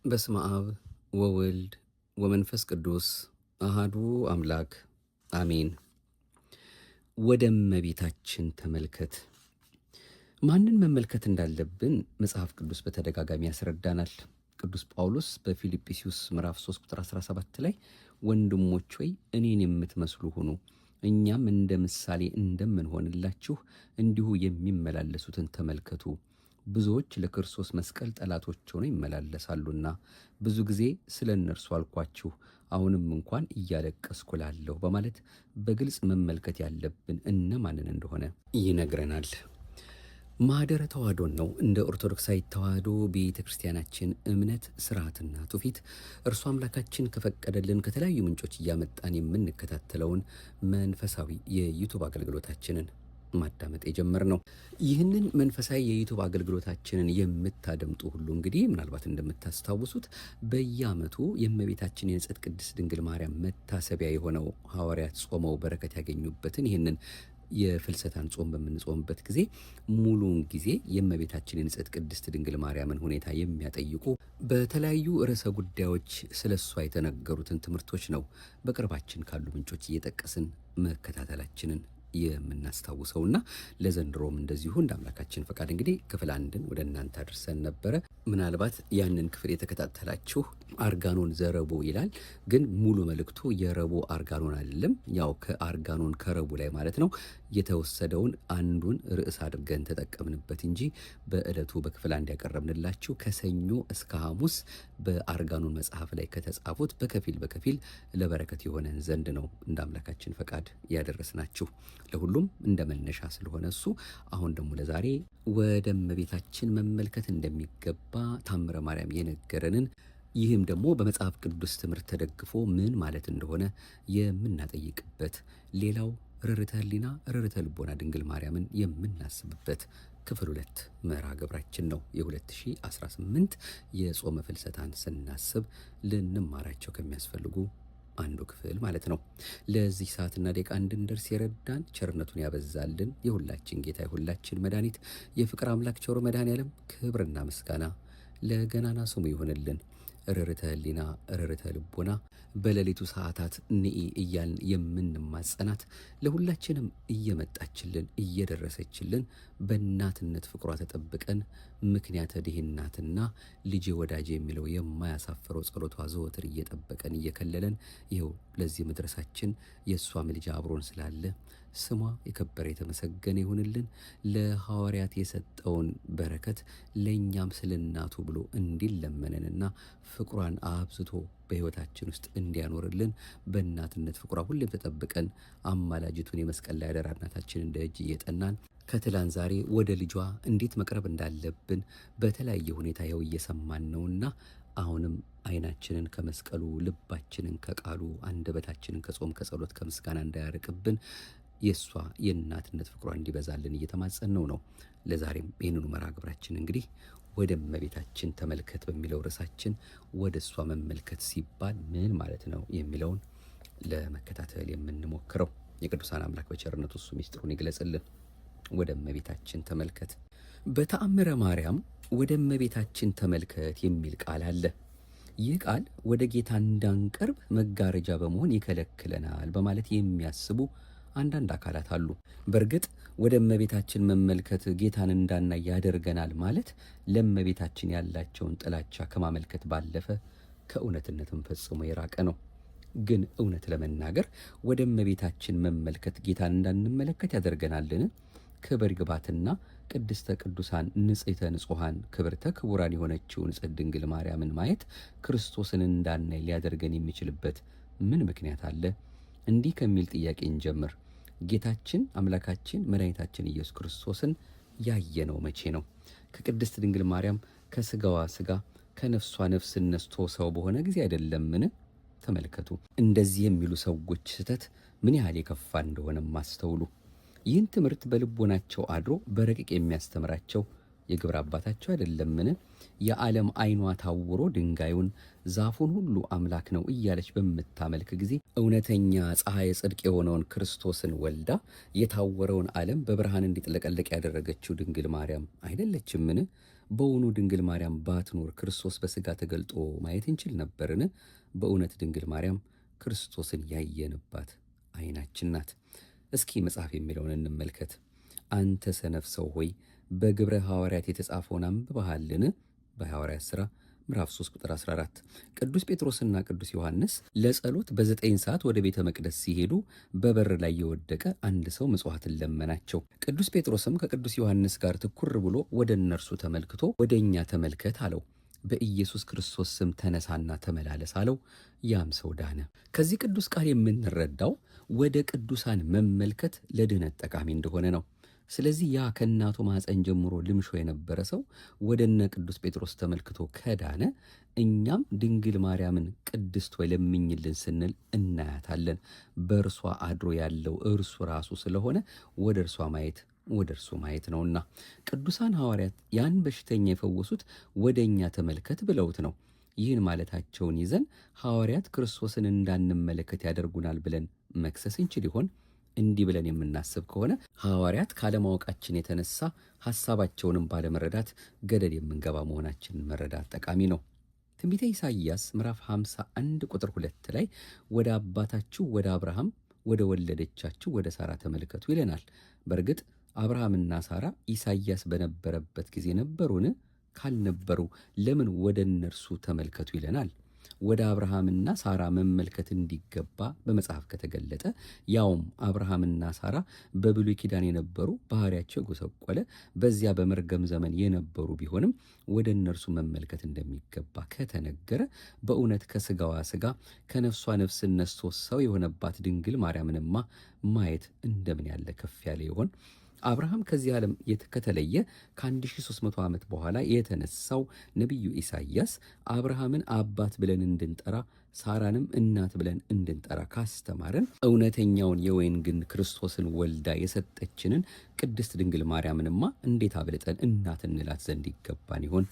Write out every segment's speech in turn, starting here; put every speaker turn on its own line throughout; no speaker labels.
በስመ አብ ወወልድ ወመንፈስ ቅዱስ አሃዱ አምላክ አሜን። ወደ እመቤታችን ተመልከት። ማንን መመልከት እንዳለብን መጽሐፍ ቅዱስ በተደጋጋሚ ያስረዳናል። ቅዱስ ጳውሎስ በፊልጵስዩስ ምዕራፍ 3 ቁጥር 17 ላይ ወንድሞች ሆይ እኔን የምትመስሉ ሁኑ፣ እኛም እንደ ምሳሌ እንደምንሆንላችሁ እንዲሁ የሚመላለሱትን ተመልከቱ። ብዙዎች ለክርስቶስ መስቀል ጠላቶች ሆነው ይመላለሳሉና ብዙ ጊዜ ስለ እነርሱ አልኳችሁ፣ አሁንም እንኳን እያለቀስኩ እላለሁ በማለት በግልጽ መመልከት ያለብን እነማንን እንደሆነ ይነግረናል። ማኅደረ ተዋሕዶን ነው እንደ ኦርቶዶክሳዊ ተዋሕዶ ቤተ ክርስቲያናችን እምነት ስርዓትና ትውፊት እርሱ አምላካችን ከፈቀደልን ከተለያዩ ምንጮች እያመጣን የምንከታተለውን መንፈሳዊ የዩቱብ አገልግሎታችንን ማዳመጥ የጀመርነው። ይህንን መንፈሳዊ የዩቱብ አገልግሎታችንን የምታደምጡ ሁሉ እንግዲህ ምናልባት እንደምታስታውሱት በየዓመቱ የእመቤታችን የንጽሕት ቅድስት ድንግል ማርያም መታሰቢያ የሆነው ሐዋርያት ጾመው በረከት ያገኙበትን ይህንን የፍልሰታን ጾም በምንጾምበት ጊዜ ሙሉውን ጊዜ የእመቤታችን የንጽሕት ቅድስት ድንግል ማርያምን ሁኔታ የሚያጠይቁ በተለያዩ ርዕሰ ጉዳዮች ስለሷ የተነገሩትን ትምህርቶች ነው በቅርባችን ካሉ ምንጮች እየጠቀስን መከታተላችንን የምናስታውሰውና ለዘንድሮም እንደዚሁ እንደ አምላካችን ፈቃድ እንግዲህ ክፍል 1ን ወደ እናንተ አድርሰን ነበረ። ምናልባት ያንን ክፍል የተከታተላችሁ አርጋኖን ዘረቦ ይላል፣ ግን ሙሉ መልእክቱ የረቦ አርጋኖን አይደለም። ያው ከአርጋኖን ከረቡ ላይ ማለት ነው የተወሰደውን አንዱን ርዕስ አድርገን ተጠቀምንበት እንጂ በዕለቱ በክፍል 1 ያቀረብንላችሁ ከሰኞ እስከ ሐሙስ በአርጋኖን መጽሐፍ ላይ ከተጻፉት በከፊል ለበረከት የሆነን ዘንድ ነው እንደ አምላካችን ፈቃድ ያደረስናችሁ። ለሁሉም እንደ መነሻ ስለሆነ እሱ አሁን ደግሞ ለዛሬ ወደ እመቤታችን መመልከት እንደሚገባ ታምረ ማርያም የነገረንን ይህም ደግሞ በመጽሐፍ ቅዱስ ትምህርት ተደግፎ ምን ማለት እንደሆነ የምናጠይቅበት ሌላው ርርተ ሕሊና ርርተ ልቦና ድንግል ማርያምን የምናስብበት ክፍል 2 መርሃ ግብራችን ነው። የ2018 የጾመ ፍልሰታን ስናስብ ልንማራቸው ከሚያስፈልጉ አንዱ ክፍል ማለት ነው። ለዚህ ሰዓትና ደቂቃ እንድንደርስ የረዳን ቸርነቱን ያበዛልን የሁላችን ጌታ የሁላችን መድኃኒት የፍቅር አምላክ ቸሩ መድኃኔዓለም ክብርና ምስጋና ለገናና ስሙ ይሆንልን። ርርተ ሕሊና ርርተ ልቦና በሌሊቱ ሰዓታት ንኢ እያልን የምንማጸናት ለሁላችንም እየመጣችልን እየደረሰችልን በእናትነት ፍቅሯ ተጠብቀን ምክንያተ ድኅነትና ልጄ ወዳጄ የሚለው የማያሳፍረው ጸሎቷ ዘወትር እየጠበቀን እየከለለን ይኸው ለዚህ መድረሳችን የእሷ ምልጃ አብሮን ስላለ ስሟ የከበረ የተመሰገነ ይሁንልን። ለሐዋርያት የሰጠውን በረከት ለእኛም ስለ እናቱ ብሎ እንዲለመነንና ፍቅሯን አብዝቶ በሕይወታችን ውስጥ እንዲያኖርልን በእናትነት ፍቅሯ ሁሌም ተጠብቀን አማላጅቱን የመስቀል ላይ አደራ እናታችን እንደ እጅ እየጠናን ከትላንት ዛሬ ወደ ልጇ እንዴት መቅረብ እንዳለብን በተለያየ ሁኔታ ይኸው እየሰማን ነውና አሁንም ዓይናችንን ከመስቀሉ ልባችንን ከቃሉ አንደበታችንን ከጾም ከጸሎት ከምስጋና እንዳያርቅብን የእሷ የእናትነት ፍቅሯ እንዲበዛልን እየተማጸን ነው። ለዛሬም ይህንኑ መርሃ ግብራችን እንግዲህ ወደ እመቤታችን ተመልከት በሚለው ርዕሳችን ወደ እሷ መመልከት ሲባል ምን ማለት ነው የሚለውን ለመከታተል የምንሞክረው የቅዱሳን አምላክ በቸርነቱ እሱ ሚስጥሩን ይግለጽልን። ወደ እመቤታችን ተመልከት። በተአምረ ማርያም ወደ እመቤታችን ተመልከት የሚል ቃል አለ። ይህ ቃል ወደ ጌታ እንዳንቀርብ መጋረጃ በመሆን ይከለክለናል በማለት የሚያስቡ አንዳንድ አካላት አሉ። በእርግጥ ወደ እመቤታችን መመልከት ጌታን እንዳናይ ያደርገናል ማለት ለእመቤታችን ያላቸውን ጥላቻ ከማመልከት ባለፈ ከእውነትነትም ፈጽሞ የራቀ ነው። ግን እውነት ለመናገር ወደ እመቤታችን መመልከት ጌታን እንዳንመለከት ያደርገናልን? ክብር ይግባትና ቅድስተ ቅዱሳን ንጽሕተ ንጹሐን ክብርተ ክቡራን የሆነችው ንጽሕት ድንግል ማርያምን ማየት ክርስቶስን እንዳናይ ሊያደርገን የሚችልበት ምን ምክንያት አለ? እንዲህ ከሚል ጥያቄ እንጀምር። ጌታችን አምላካችን መድኃኒታችን ኢየሱስ ክርስቶስን ያየነው መቼ ነው? ከቅድስት ድንግል ማርያም ከስጋዋ ስጋ ከነፍሷ ነፍስ ነስቶ ሰው በሆነ ጊዜ አይደለምን? ተመልከቱ። እንደዚህ የሚሉ ሰዎች ስህተት ምን ያህል የከፋ እንደሆነም አስተውሉ። ይህን ትምህርት በልቦናቸው አድሮ በረቂቅ የሚያስተምራቸው የግብር አባታቸው አይደለምን? የዓለም ዓይኗ ታውሮ ድንጋዩን ዛፉን ሁሉ አምላክ ነው እያለች በምታመልክ ጊዜ እውነተኛ ፀሐይ ጽድቅ የሆነውን ክርስቶስን ወልዳ የታወረውን ዓለም በብርሃን እንዲጥለቀለቅ ያደረገችው ድንግል ማርያም አይደለችምን? በውኑ ድንግል ማርያም ባትኖር ክርስቶስ በሥጋ ተገልጦ ማየት እንችል ነበርን? በእውነት ድንግል ማርያም ክርስቶስን ያየንባት ዓይናችን ናት። እስኪ መጽሐፍ የሚለውን እንመልከት። አንተ ሰነፍ ሰው ሆይ በግብረ ሐዋርያት የተጻፈውን አንብበሃልን? በሐዋርያት ሥራ ምዕራፍ 3 ቁጥር 14። ቅዱስ ጴጥሮስና ቅዱስ ዮሐንስ ለጸሎት በ9 ሰዓት ወደ ቤተ መቅደስ ሲሄዱ በበር ላይ የወደቀ አንድ ሰው ምጽዋትን ለመናቸው። ቅዱስ ጴጥሮስም ከቅዱስ ዮሐንስ ጋር ትኩር ብሎ ወደ እነርሱ ተመልክቶ ወደ እኛ ተመልከት አለው። በኢየሱስ ክርስቶስ ስም ተነሳና ተመላለስ አለው። ያም ሰው ዳነ። ከዚህ ቅዱስ ቃል የምንረዳው ወደ ቅዱሳን መመልከት ለድኅነት ጠቃሚ እንደሆነ ነው። ስለዚህ ያ ከእናቱ ማኅፀን ጀምሮ ልምሾ የነበረ ሰው ወደ እነ ቅዱስ ጴጥሮስ ተመልክቶ ከዳነ እኛም ድንግል ማርያምን ቅድስት ሆይ ለምኝልን ስንል እናያታለን። በእርሷ አድሮ ያለው እርሱ ራሱ ስለሆነ ወደ እርሱ ማየት ነውና ቅዱሳን ሐዋርያት ያን በሽተኛ የፈወሱት ወደ እኛ ተመልከት ብለውት ነው። ይህን ማለታቸውን ይዘን ሐዋርያት ክርስቶስን እንዳንመለከት ያደርጉናል ብለን መክሰስ እንችል ይሆን? እንዲህ ብለን የምናስብ ከሆነ ሐዋርያት ካለማወቃችን የተነሳ ሐሳባቸውንም ባለመረዳት ገደል የምንገባ መሆናችንን መረዳት ጠቃሚ ነው። ትንቢተ ኢሳይያስ ምዕራፍ 51 ቁጥር 2 ላይ ወደ አባታችሁ ወደ አብርሃም ወደ ወለደቻችሁ ወደ ሳራ ተመልከቱ ይለናል። በእርግጥ አብርሃምና ሳራ ኢሳይያስ በነበረበት ጊዜ ነበሩን? ካልነበሩ ለምን ወደ እነርሱ ተመልከቱ ይለናል? ወደ አብርሃምና ሳራ መመልከት እንዲገባ በመጽሐፍ ከተገለጠ ያውም አብርሃምና ሳራ በብሉይ ኪዳን የነበሩ ባህሪያቸው የጎሰቆለ በዚያ በመርገም ዘመን የነበሩ ቢሆንም ወደ እነርሱ መመልከት እንደሚገባ ከተነገረ በእውነት ከሥጋዋ ሥጋ ከነፍሷ ነፍስ ነስቶ ሰው የሆነባት ድንግል ማርያምንማ ማየት እንደምን ያለ ከፍ ያለ ይሆን? አብርሃም ከዚህ ዓለም ከተለየ ከ1300 ዓመት በኋላ የተነሳው ነቢዩ ኢሳይያስ አብርሃምን አባት ብለን እንድንጠራ ሳራንም እናት ብለን እንድንጠራ ካስተማረን እውነተኛውን የወይን ግንድ ክርስቶስን ወልዳ የሰጠችንን ቅድስት ድንግል ማርያምንማ እንዴት አብልጠን እናት እንላት ዘንድ ይገባን ይሆን?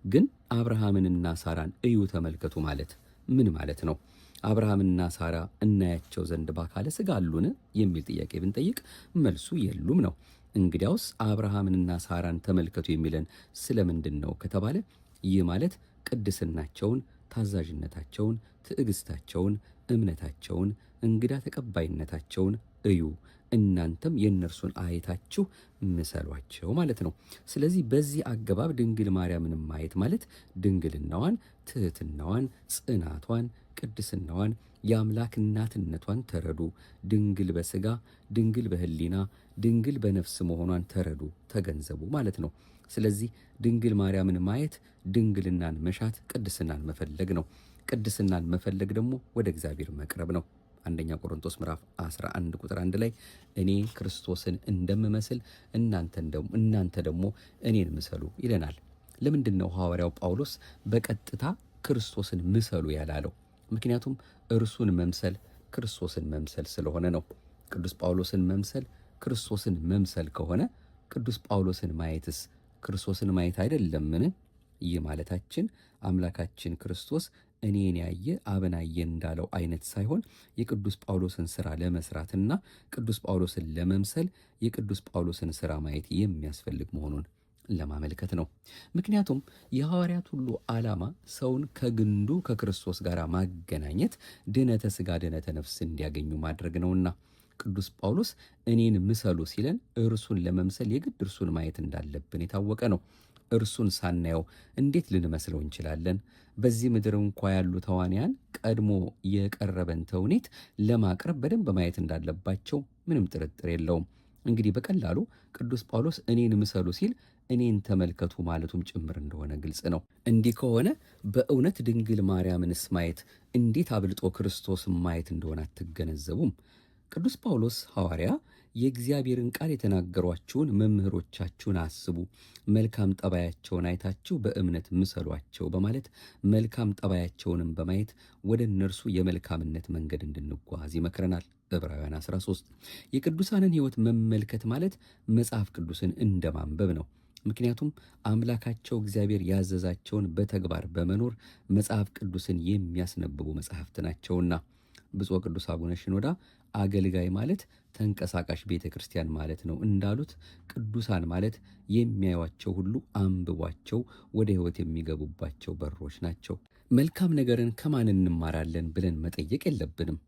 ግን አብርሃምንና ሳራን እዩ ተመልከቱ ማለት ምን ማለት ነው? አብርሃምና ሳራ እናያቸው ዘንድ በአካለ ሥጋ አሉን የሚል ጥያቄ ብንጠይቅ መልሱ የሉም ነው። እንግዲያውስ አብርሃምንና ሳራን ተመልከቱ የሚለን ስለምንድን ነው ከተባለ ይህ ማለት ቅድስናቸውን፣ ታዛዥነታቸውን፣ ትዕግስታቸውን፣ እምነታቸውን፣ እንግዳ ተቀባይነታቸውን እዩ፣ እናንተም የእነርሱን አይታችሁ ምሰሏቸው ማለት ነው። ስለዚህ በዚህ አገባብ ድንግል ማርያምን ማየት ማለት ድንግልናዋን፣ ትሕትናዋን፣ ጽናቷን፣ ቅድስናዋን፣ የአምላክ እናትነቷን ተረዱ። ድንግል በሥጋ ድንግል በሕሊና ድንግል በነፍስ መሆኗን ተረዱ፣ ተገንዘቡ ማለት ነው። ስለዚህ ድንግል ማርያምን ማየት ድንግልናን መሻት፣ ቅድስናን መፈለግ ነው። ቅድስናን መፈለግ ደግሞ ወደ እግዚአብሔር መቅረብ ነው። አንደኛ ቆሮንቶስ ምዕራፍ 11 ቁጥር 1 ላይ እኔ ክርስቶስን እንደምመስል እናንተ ደግሞ እኔን ምሰሉ ይለናል። ለምንድን ነው ሐዋርያው ጳውሎስ በቀጥታ ክርስቶስን ምሰሉ ያላለው? ምክንያቱም እርሱን መምሰል ክርስቶስን መምሰል ስለሆነ ነው። ቅዱስ ጳውሎስን መምሰል ክርስቶስን መምሰል ከሆነ ቅዱስ ጳውሎስን ማየትስ ክርስቶስን ማየት አይደለምን? ይህ ማለታችን አምላካችን ክርስቶስ እኔን ያየ አብን አየ እንዳለው አይነት ሳይሆን የቅዱስ ጳውሎስን ሥራ ለመስራትና ቅዱስ ጳውሎስን ለመምሰል የቅዱስ ጳውሎስን ሥራ ማየት የሚያስፈልግ መሆኑን ለማመልከት ነው። ምክንያቱም የሐዋርያት ሁሉ ዓላማ ሰውን ከግንዱ ከክርስቶስ ጋር ማገናኘት፣ ድነተ ሥጋ ድነተ ነፍስ እንዲያገኙ ማድረግ ነውና ቅዱስ ጳውሎስ እኔን ምሰሉ ሲለን እርሱን ለመምሰል የግድ እርሱን ማየት እንዳለብን የታወቀ ነው። እርሱን ሳናየው እንዴት ልንመስለው እንችላለን? በዚህ ምድር እንኳ ያሉ ተዋንያን ቀድሞ የቀረበን ተውኔት ለማቅረብ በደንብ ማየት እንዳለባቸው ምንም ጥርጥር የለውም። እንግዲህ በቀላሉ ቅዱስ ጳውሎስ እኔን ምሰሉ ሲል እኔን ተመልከቱ ማለቱም ጭምር እንደሆነ ግልጽ ነው። እንዲህ ከሆነ በእውነት ድንግል ማርያምንስ ማየት እንዴት አብልጦ ክርስቶስን ማየት እንደሆነ አትገነዘቡም? ቅዱስ ጳውሎስ ሐዋርያ የእግዚአብሔርን ቃል የተናገሯችሁን መምህሮቻችሁን አስቡ፣ መልካም ጠባያቸውን አይታችሁ በእምነት ምሰሏቸው በማለት መልካም ጠባያቸውንም በማየት ወደ እነርሱ የመልካምነት መንገድ እንድንጓዝ ይመክረናል። ዕብራውያን 13 የቅዱሳንን ሕይወት መመልከት ማለት መጽሐፍ ቅዱስን እንደማንበብ ነው። ምክንያቱም አምላካቸው እግዚአብሔር ያዘዛቸውን በተግባር በመኖር መጽሐፍ ቅዱስን የሚያስነብቡ መጽሐፍት ናቸውና። ብፁዕ ቅዱስ አቡነ ሽኖዳ አገልጋይ ማለት ተንቀሳቃሽ ቤተ ክርስቲያን ማለት ነው እንዳሉት ቅዱሳን ማለት የሚያዩዋቸው ሁሉ አንብቧቸው ወደ ሕይወት የሚገቡባቸው በሮች ናቸው። መልካም ነገርን ከማን እንማራለን ብለን መጠየቅ የለብንም።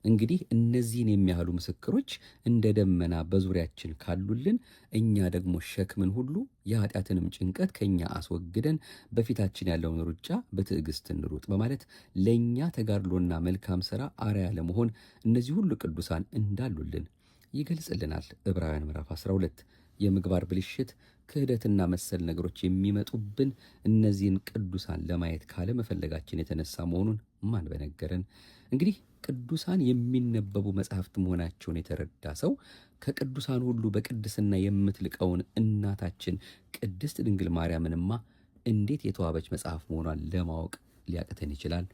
እንግዲህ እነዚህን የሚያህሉ ምስክሮች እንደ ደመና በዙሪያችን ካሉልን እኛ ደግሞ ሸክምን ሁሉ የኃጢአትንም ጭንቀት ከኛ አስወግደን በፊታችን ያለውን ሩጫ በትዕግስት እንሩጥ በማለት ለእኛ ተጋድሎና መልካም ሥራ አርአያ ለመሆን እነዚህ ሁሉ ቅዱሳን እንዳሉልን ይገልጽልናል። ዕብራውያን ምዕራፍ 12 የምግባር ብልሽት፣ ክህደትና መሰል ነገሮች የሚመጡብን እነዚህን ቅዱሳን ለማየት ካለመፈለጋችን የተነሳ መሆኑን ማን በነገረን። እንግዲህ ቅዱሳን የሚነበቡ መጻሕፍት መሆናቸውን የተረዳ ሰው ከቅዱሳን ሁሉ በቅድስና የምትልቀውን እናታችን ቅድስት ድንግል ማርያምንማ እንዴት የተዋበች መጽሐፍ መሆኗን ለማወቅ ሊያቅተን ይችላል?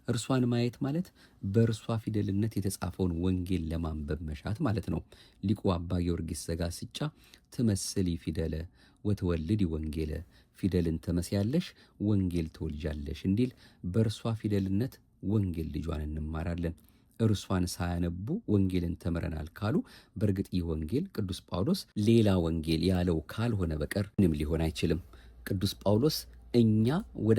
እርሷን ማየት ማለት በእርሷ ፊደልነት የተጻፈውን ወንጌል ለማንበብ መሻት ማለት ነው። ሊቁ አባ ጊዮርጊስ ዘጋስጫ ትመስሊ ፊደለ ወትወልዲ ወንጌለ፣ ፊደልን ትመስያለሽ ወንጌል ትወልጃለሽ እንዲል በእርሷ ፊደልነት ወንጌል ልጇን እንማራለን። እርሷን ሳያነቡ ወንጌልን ተምረናል ካሉ በእርግጥ ይህ ወንጌል ቅዱስ ጳውሎስ ሌላ ወንጌል ያለው ካልሆነ በቀር ምንም ሊሆን አይችልም። ቅዱስ ጳውሎስ እኛ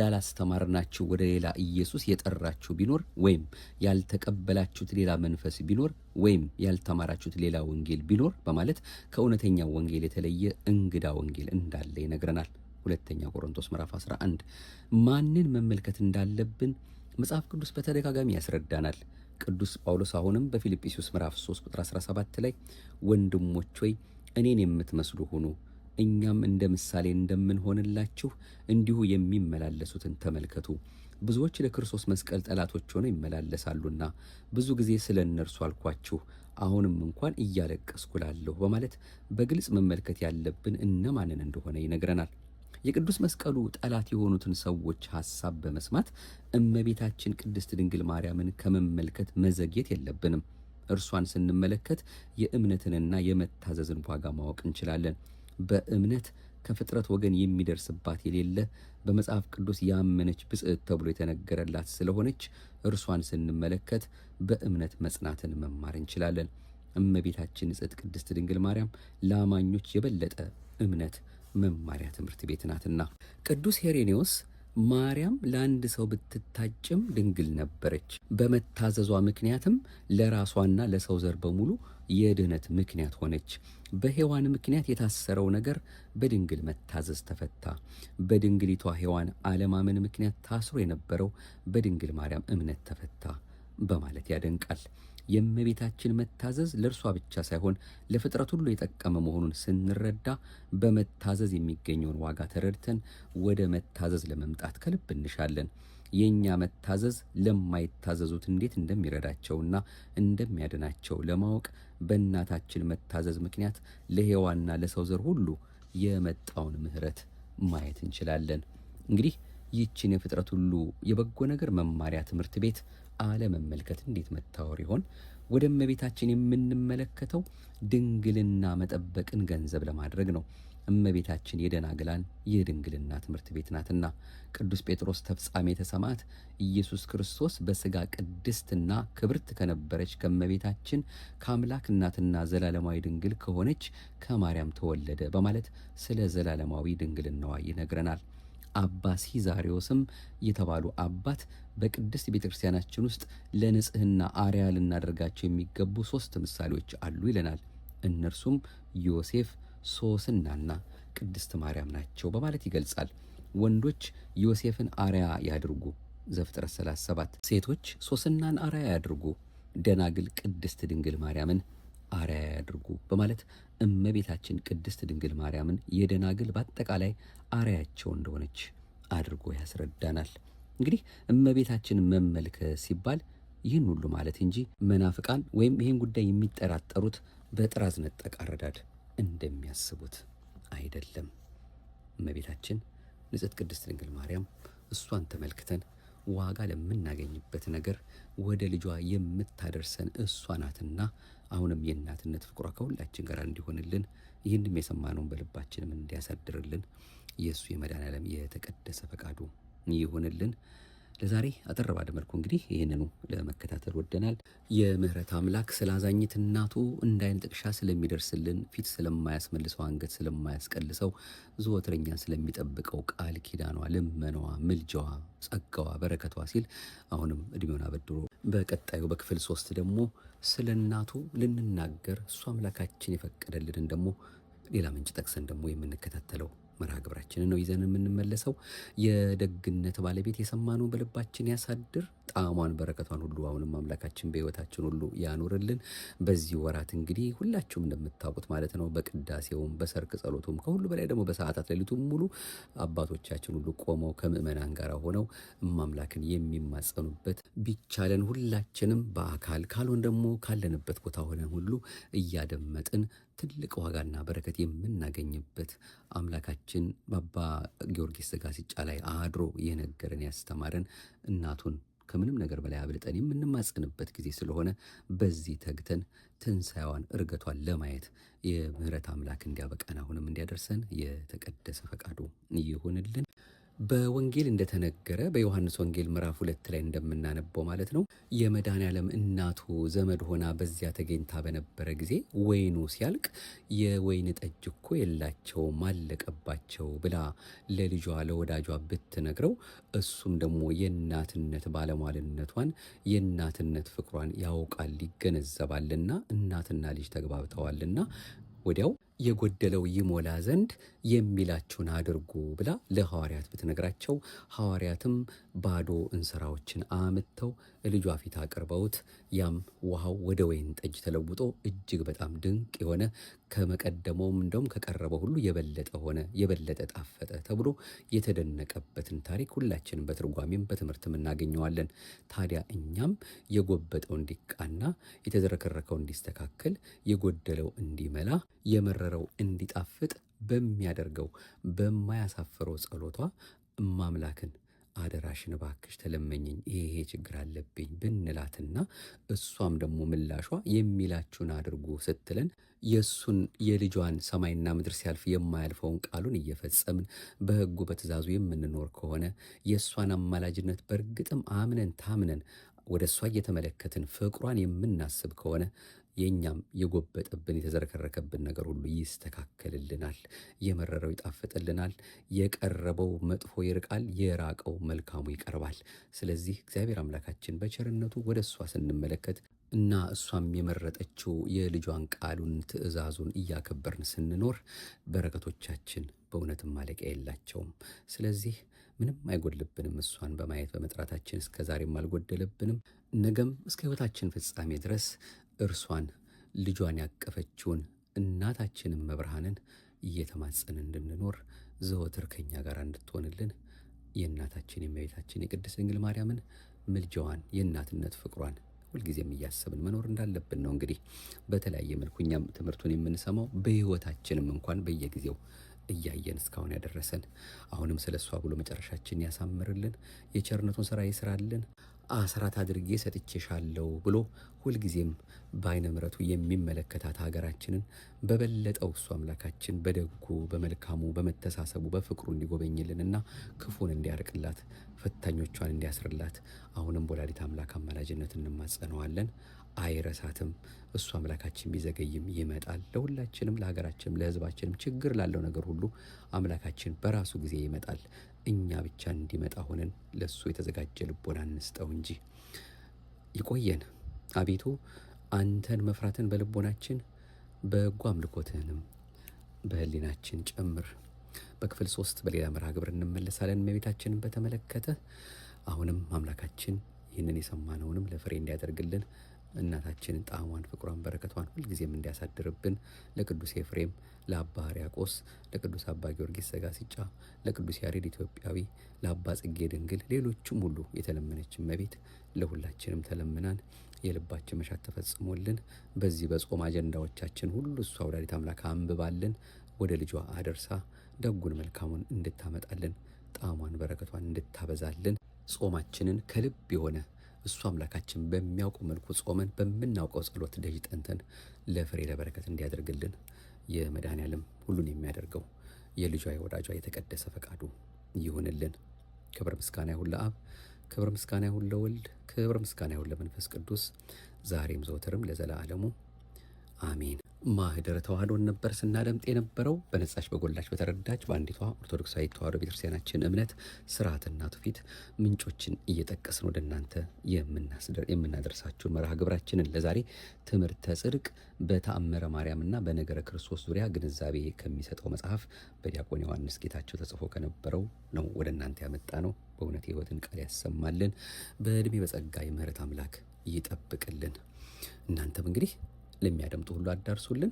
ወዳላስተማርናችሁ ወደ ሌላ ኢየሱስ የጠራችሁ ቢኖር ወይም ያልተቀበላችሁት ሌላ መንፈስ ቢኖር ወይም ያልተማራችሁት ሌላ ወንጌል ቢኖር በማለት ከእውነተኛው ወንጌል የተለየ እንግዳ ወንጌል እንዳለ ይነግረናል። ሁለተኛ ቆሮንቶስ ምዕራፍ 11 ማንን መመልከት እንዳለብን መጽሐፍ ቅዱስ በተደጋጋሚ ያስረዳናል። ቅዱስ ጳውሎስ አሁንም በፊልጵስዩስ ምዕራፍ 3 ቁጥር 17 ላይ ወንድሞች ሆይ እኔን የምትመስሉ ሁኑ፣ እኛም እንደ ምሳሌ እንደምንሆንላችሁ እንዲሁ የሚመላለሱትን ተመልከቱ። ብዙዎች ለክርስቶስ መስቀል ጠላቶች ሆነው ይመላለሳሉና ብዙ ጊዜ ስለ እነርሱ አልኳችሁ፣ አሁንም እንኳን እያለቀስኩ እላለሁ በማለት በግልጽ መመልከት ያለብን እነማንን እንደሆነ ይነግረናል። የቅዱስ መስቀሉ ጠላት የሆኑትን ሰዎች ሐሳብ በመስማት እመቤታችን ቅድስት ድንግል ማርያምን ከመመልከት መዘግየት የለብንም። እርሷን ስንመለከት የእምነትንና የመታዘዝን ዋጋ ማወቅ እንችላለን። በእምነት ከፍጥረት ወገን የሚደርስባት የሌለ በመጽሐፍ ቅዱስ ያመነች ብጽዕት ተብሎ የተነገረላት ስለሆነች እርሷን ስንመለከት በእምነት መጽናትን መማር እንችላለን። እመቤታችን ንጽሕት ቅድስት ድንግል ማርያም ለአማኞች የበለጠ እምነት መማሪያ ትምህርት ቤት ናትና። ቅዱስ ሄሬኔዎስ ማርያም ለአንድ ሰው ብትታጭም ድንግል ነበረች፣ በመታዘዟ ምክንያትም ለራሷና ለሰው ዘር በሙሉ የድኅነት ምክንያት ሆነች። በሔዋን ምክንያት የታሰረው ነገር በድንግል መታዘዝ ተፈታ። በድንግሊቷ ሔዋን አለማመን ምክንያት ታስሮ የነበረው በድንግል ማርያም እምነት ተፈታ በማለት ያደንቃል። የእመቤታችን መታዘዝ ለእርሷ ብቻ ሳይሆን ለፍጥረት ሁሉ የጠቀመ መሆኑን ስንረዳ በመታዘዝ የሚገኘውን ዋጋ ተረድተን ወደ መታዘዝ ለመምጣት ከልብ እንሻለን። የእኛ መታዘዝ ለማይታዘዙት እንዴት እንደሚረዳቸውና እንደሚያድናቸው ለማወቅ በእናታችን መታዘዝ ምክንያት ለሔዋንና ለሰው ዘር ሁሉ የመጣውን ምሕረት ማየት እንችላለን። እንግዲህ ይህችን የፍጥረት ሁሉ የበጎ ነገር መማሪያ ትምህርት ቤት አለመመልከት እንዴት መታወር ይሆን? ወደ እመቤታችን የምንመለከተው ድንግልና መጠበቅን ገንዘብ ለማድረግ ነው። እመቤታችን የደናግላን የድንግልና ትምህርት ቤት ናትና ቅዱስ ጴጥሮስ ተፍጻሜተ ሰማዕት ኢየሱስ ክርስቶስ በሥጋ ቅድስትና ክብርት ከነበረች ከእመቤታችን ከአምላክ እናትና ዘላለማዊ ድንግል ከሆነች ከማርያም ተወለደ በማለት ስለ ዘላለማዊ ድንግልናዋ ይነግረናል። አባ ሲዛሪዮስም የተባሉ አባት በቅድስት ቤተ ክርስቲያናችን ውስጥ ለንጽሕና አርያ ልናደርጋቸው የሚገቡ 3 ምሳሌዎች አሉ ይለናል። እነርሱም ዮሴፍ፣ ሶስናና ቅድስት ማርያም ናቸው በማለት ይገልጻል። ወንዶች ዮሴፍን አርያ ያድርጉ ዘፍጥረት 37፣ ሴቶች ሶስናን አርያ ያድርጉ፣ ደናግል ቅድስት ድንግል ማርያምን አርያ ያድርጉ በማለት እመቤታችን ቅድስት ድንግል ማርያምን የደናግል በአጠቃላይ አርያቸው እንደሆነች አድርጎ ያስረዳናል። እንግዲህ እመቤታችን መመልከት ሲባል ይህን ሁሉ ማለት እንጂ መናፍቃን ወይም ይህን ጉዳይ የሚጠራጠሩት በጥራዝ ነጠቅ አረዳድ እንደሚያስቡት አይደለም። እመቤታችን ንጽሕት ቅድስት ድንግል ማርያም እሷን ተመልክተን ዋጋ ለምናገኝበት ነገር ወደ ልጇ የምታደርሰን እሷ ናትና አሁንም የእናትነት ፍቅሯ ከሁላችን ጋር እንዲሆንልን ይህንም የሰማነውን በልባችንም እንዲያሳድርልን የእሱ የመድኃኔዓለም የተቀደሰ ፈቃዱ ይሁንልን። ለዛሬ አጠር ባለ መልኩ እንግዲህ ይህንኑ ለመከታተል ወደናል። የምህረት አምላክ ስለ አዛኝት እናቱ እንደ ዓይን ጥቅሻ ስለሚደርስልን፣ ፊት ስለማያስመልሰው፣ አንገት ስለማያስቀልሰው፣ ዘወትር እኛን ስለሚጠብቀው ቃል ኪዳኗ፣ ልመናዋ፣ ምልጃዋ፣ ጸጋዋ፣ በረከቷ ሲል አሁንም እድሜውን አበድሮ በቀጣዩ በክፍል 3 ደግሞ ስለ እናቱ ልንናገር እሱ አምላካችን የፈቀደልንን ደግሞ ሌላ ምንጭ ጠቅሰን ደግሞ የምንከታተለው መርሃ ግብራችንን ነው ይዘን የምንመለሰው። የደግነት ባለቤት የሰማነው በልባችን ያሳድር፣ ጣዕሟን በረከቷን ሁሉ አሁንም አምላካችን በሕይወታችን ሁሉ ያኖርልን። በዚህ ወራት እንግዲህ ሁላችሁም እንደምታውቁት ማለት ነው በቅዳሴውም በሰርክ ጸሎቱም ከሁሉ በላይ ደግሞ በሰዓታት ሌሊቱም ሙሉ አባቶቻችን ሁሉ ቆመው ከምእመናን ጋር ሆነው አምላክን የሚማጸኑበት ቢቻለን ሁላችንም በአካል ካልሆን ደግሞ ካለንበት ቦታ ሆነን ሁሉ እያደመጥን ትልቅ ዋጋና በረከት የምናገኝበት አምላካችን በአባ ጊዮርጊስ ዘጋስጫ ላይ አድሮ የነገረን ያስተማረን እናቱን ከምንም ነገር በላይ አብልጠን የምንማጸንበት ጊዜ ስለሆነ በዚህ ተግተን ትንሣኤዋን እርገቷን ለማየት የምህረት አምላክ እንዲያበቃን አሁንም እንዲያደርሰን የተቀደሰ ፈቃዱ ይሁንልን። በወንጌል እንደተነገረ በዮሐንስ ወንጌል ምዕራፍ 2 ላይ እንደምናነበው ማለት ነው የመድኃኔዓለም እናቱ ዘመድ ሆና በዚያ ተገኝታ በነበረ ጊዜ ወይኑ ሲያልቅ የወይን ጠጅ እኮ የላቸውም አለቀባቸው ብላ ለልጇ ለወዳጇ ብትነግረው እሱም ደግሞ የእናትነት ባለሟልነቷን የእናትነት ፍቅሯን ያውቃል ይገነዘባልና እናትና ልጅ ተግባብተዋልና ወዲያው የጎደለው ይሞላ ዘንድ የሚላችሁን አድርጉ ብላ ለሐዋርያት ብትነግራቸው ሐዋርያትም ባዶ እንስራዎችን አምጥተው ልጇ ፊት አቅርበውት ያም ውሃው ወደ ወይን ጠጅ ተለውጦ እጅግ በጣም ድንቅ የሆነ ከመቀደመውም እንደውም ከቀረበው ሁሉ የበለጠ ሆነ፣ የበለጠ ጣፈጠ ተብሎ የተደነቀበትን ታሪክ ሁላችንም በትርጓሜም በትምህርትም እናገኘዋለን። ታዲያ እኛም የጎበጠው እንዲቃና፣ የተዝረከረከው እንዲስተካከል፣ የጎደለው እንዲመላ፣ የመረረው እንዲጣፍጥ በሚያደርገው በማያሳፍረው ጸሎቷ እማምላክን አደራሽን እባክሽ ተለመኝኝ ይሄ ችግር አለብኝ ብንላትና እሷም ደግሞ ምላሿ የሚላችሁን አድርጉ ስትለን የእሱን የልጇን ሰማይና ምድር ሲያልፍ የማያልፈውን ቃሉን እየፈጸምን በሕጉ በትእዛዙ የምንኖር ከሆነ የእሷን አማላጅነት በእርግጥም አምነን ታምነን ወደ እሷ እየተመለከትን ፍቅሯን የምናስብ ከሆነ የኛም የጎበጠብን የተዘረከረከብን ነገር ሁሉ ይስተካከልልናል፣ የመረረው ይጣፍጥልናል፣ የቀረበው መጥፎ ይርቃል፣ የራቀው መልካሙ ይቀርባል። ስለዚህ እግዚአብሔር አምላካችን በቸርነቱ ወደ እሷ ስንመለከት እና እሷም የመረጠችው የልጇን ቃሉን ትእዛዙን እያከበርን ስንኖር በረከቶቻችን በእውነትም ማለቂያ የላቸውም። ስለዚህ ምንም አይጎድልብንም። እሷን በማየት በመጥራታችን እስከ ዛሬም አልጎደለብንም። ነገም እስከ ሕይወታችን ፍጻሜ ድረስ እርሷን ልጇን ያቀፈችውን እናታችንን መብርሃንን እየተማጸንን እንድንኖር ዘወትር ከኛ ጋር እንድትሆንልን የእናታችን የእመቤታችን የቅድስት ድንግል ማርያምን ምልጃዋን የእናትነት ፍቅሯን ሁልጊዜም እያሰብን መኖር እንዳለብን ነው። እንግዲህ በተለያየ መልኩ እኛም ትምህርቱን የምንሰማው በሕይወታችንም እንኳን በየጊዜው እያየን እስካሁን ያደረሰን አሁንም ስለ እሷ ብሎ መጨረሻችን ያሳምርልን፣ የቸርነቱን ሥራ ይስራልን። አስራት አድርጌ ሰጥቼሻለሁ ብሎ ሁልጊዜም በዓይነ ምሕረቱ የሚመለከታት ሀገራችንን በበለጠው እሱ አምላካችን በደጉ በመልካሙ በመተሳሰቡ በፍቅሩ እንዲጎበኝልንና ክፉን እንዲያርቅላት ፈታኞቿን እንዲያስርላት አሁንም ወላዲተ አምላክ አማላጅነት እንማጸነዋለን። አይረሳትም። እሱ አምላካችን ቢዘገይም ይመጣል። ለሁላችንም ለሀገራችንም ለሕዝባችንም ችግር ላለው ነገር ሁሉ አምላካችን በራሱ ጊዜ ይመጣል። እኛ ብቻ እንዲመጣ ሆነን ለሱ የተዘጋጀ ልቦና እንስጠው እንጂ። ይቆየን። አቤቱ አንተን መፍራትን በልቦናችን በጎ አምልኮትህንም በህሊናችን ጨምር። በክፍል 3 በሌላ መርሃ ግብር እንመለሳለን። እመቤታችንን በተመለከተ አሁንም አምላካችን ይህንን የሰማነውንም ለፍሬ እንዲያደርግልን እናታችንን ጣዕሟን ፍቅሯን በረከቷን ሁልጊዜም እንዲያሳድርብን ለቅዱስ ኤፍሬም ለአባ ሕርያቆስ ለቅዱስ አባ ጊዮርጊስ ዘጋስጫ ለቅዱስ ያሬድ ኢትዮጵያዊ ለአባ ጽጌ ድንግል ሌሎችም ሁሉ የተለመነች እመቤት ለሁላችንም ተለምናን የልባችን መሻት ተፈጽሞልን በዚህ በጾም አጀንዳዎቻችን ሁሉ እሷ ወላዲተ አምላክ አንብባልን ወደ ልጇ አደርሳ ደጉን መልካሙን እንድታመጣልን ጣዕሟን በረከቷን እንድታበዛልን ጾማችንን ከልብ የሆነ እሱ አምላካችን በሚያውቀው መልኩ ጾመን በምናውቀው ጸሎት ደጅ ጠንተን ለፍሬ ለበረከት እንዲያደርግልን የመድኃኔዓለም ሁሉን የሚያደርገው የልጇ የወዳጇ የተቀደሰ ፈቃዱ ይሁንልን። ክብር ምስጋና ይሁን ለአብ፣ ክብር ምስጋና ይሁን ለወልድ፣ ክብር ምስጋና ይሁን ለመንፈስ ቅዱስ ዛሬም ዘወትርም ለዘላለሙ አሜን። ማህደረ ተዋህዶን ነበር ስናደምጥ የነበረው። በነጻች በጎላች በተረዳች በአንዲቷ ኦርቶዶክሳዊት ተዋህዶ ቤተክርስቲያናችን እምነት ስርዓትና ትውፊት ምንጮችን እየጠቀስን ወደ እናንተ የምናደርሳችሁ መርሃ ግብራችንን ለዛሬ ትምህርተ ጽድቅ በተአምረ ማርያምና በነገረ ክርስቶስ ዙሪያ ግንዛቤ ከሚሰጠው መጽሐፍ በዲያቆን ዮሐንስ ጌታቸው ተጽፎ ከነበረው ነው ወደ እናንተ ያመጣ ነው። በእውነት የሕይወትን ቃል ያሰማልን፣ በዕድሜ በጸጋ የምህረት አምላክ ይጠብቅልን። እናንተም እንግዲህ ለሚያደምጡ ሁሉ አዳርሱልን።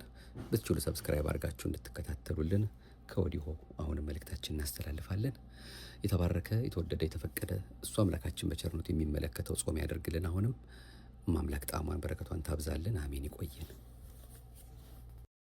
ብትችሉ ሰብስክራይብ አድርጋችሁ እንድትከታተሉልን ከወዲሁ አሁንም መልእክታችን እናስተላልፋለን። የተባረከ የተወደደ የተፈቀደ እሱ አምላካችን በቸርነቱ የሚመለከተው ጾም ያደርግልን። አሁንም ማምላክ ጣዕሟን በረከቷን ታብዛልን። አሜን። ይቆየን።